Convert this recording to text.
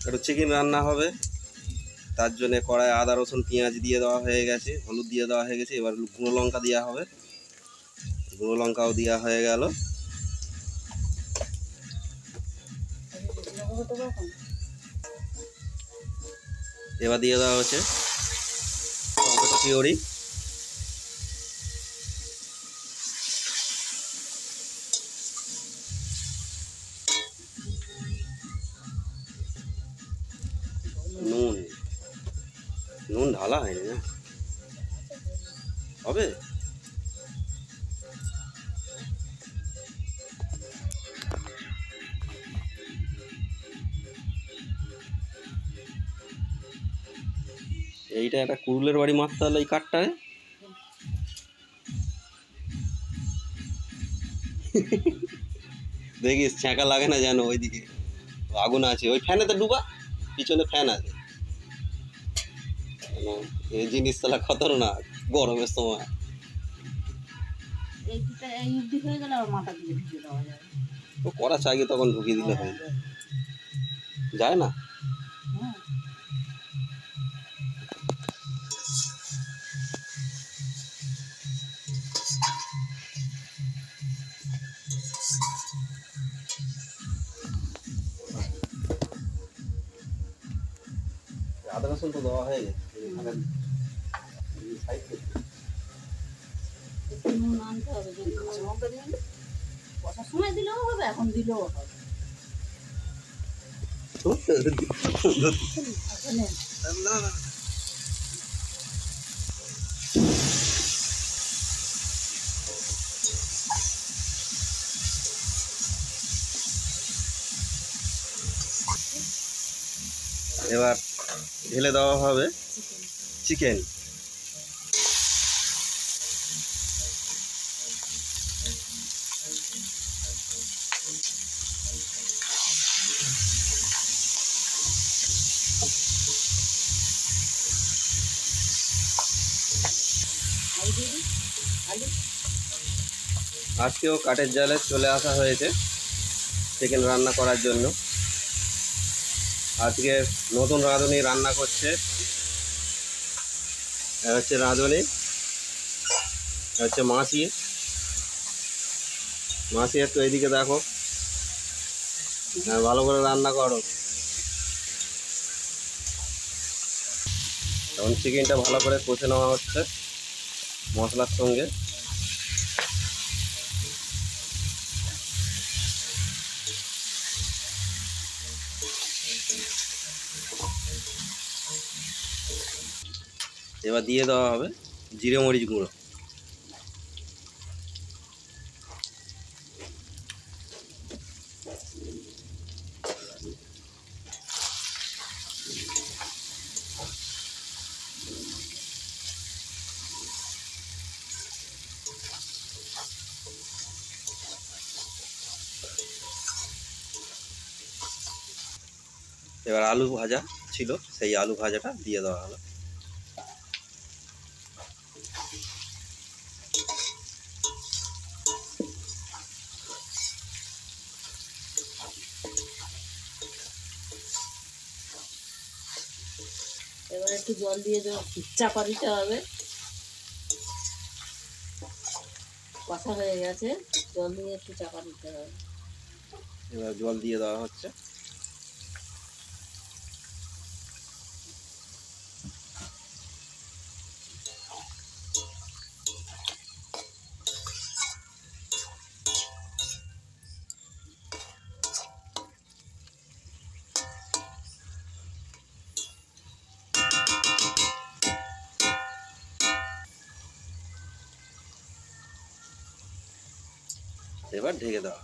একটু চিকেন রান্না হবে, তার জন্য কড়াই আদা রসুন পেঁয়াজ দিয়ে দেওয়া হয়ে গেছে, হলুদ দিয়ে দেওয়া হয়ে গেছে। এবার গুঁড়ো লঙ্কা দেওয়া হবে, গুঁড়ো লঙ্কাও দেওয়া হয়ে গেল। এবার দিয়ে দেওয়া হচ্ছে টমেটো পিউরি, নুন, নুন ঢালা হয়নি না, হবে। এইটা একটা কুড়ুলের বাড়ি মারতে হলো এই কাঠটায়। দেখিস ছ্যাঁকা লাগে না যেন, ওইদিকে আগুন আছে, ওই ফ্যানেতে ডুবা, পিছনে ফ্যান আছে। এই জিনিস তাহলে খতরনাক গরমের সময়। ও করা চাই তখন ঢুকিয়ে দিলে হয়, যায় না। আদা রসুন তো দেওয়া হয়ে গেছে, নুন আনতে হবে, যদি লঙ্কা দিয়ে কষার সময় দিলেও হবে, এখন দিলেও হবে। এবার ঢেলে দেওয়া হবে চিকেন। আজকেও কাঠের জালে চলে আসা হয়েছে চিকেন রান্না করার জন্য। আজকে নতুন রাঁধুনি রান্না করছে, হচ্ছে রাঁধুনি, হচ্ছে মাসি। মাসি একটু এইদিকে দেখো, হ্যাঁ ভালো করে রান্না করো। এখন চিকেনটা ভালো করে কষে নেওয়া হচ্ছে মশলার সঙ্গে। এবার দিয়ে দেওয়া হবে জিরে মরিচ গুঁড়ো। এবার আলু ভাজা ছিল, সেই আলু ভাজাটা দিয়ে দেওয়া হলো। এবার একটু জল দিয়ে চাপা দিতে হবে। কষা হয়ে গেছে, জল দিয়ে একটু চাপা দিতে হবে। এবার জল দিয়ে দেওয়া হচ্ছে। এবার ঢেকে দেওয়া।